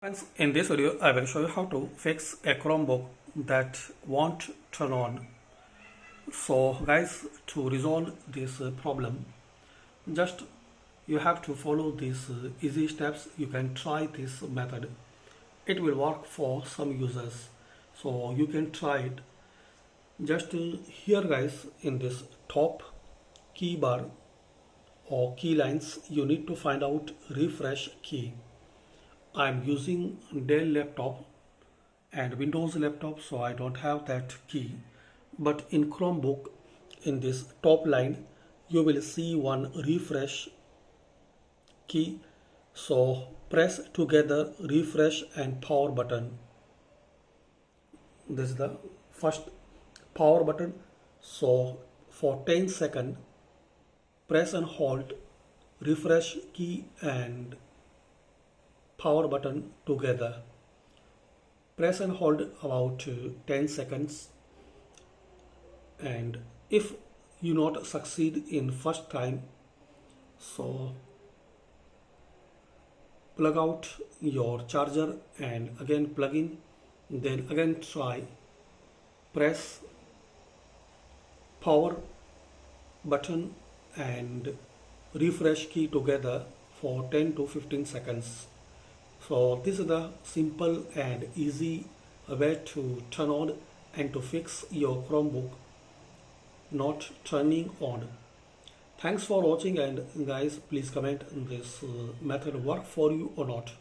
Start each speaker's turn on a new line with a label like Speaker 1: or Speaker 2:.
Speaker 1: Friends, in this video, I will show you how to fix a Chromebook that won't turn on. So guys, to resolve this problem, just you have to follow these easy steps. You can try this method. It will work for some users. So you can try it. Just here guys, in this top key bar or key lines, you need to find out refresh key. I'm using Dell laptop and Windows laptop, so I don't have that key. But in Chromebook, in this top line, you will see one refresh key. So press together refresh and power button. This is the first power button. So for 10 seconds, press and hold refresh key and power button together. Press and hold about 10 seconds, and if you not succeed in first time, so plug out your charger and again plug in, then again try. Press power button and refresh key together for 10 to 15 seconds. So this is the simple and easy way to turn on and to fix your Chromebook not turning on. Thanks for watching, and guys, please comment this method work for you or not.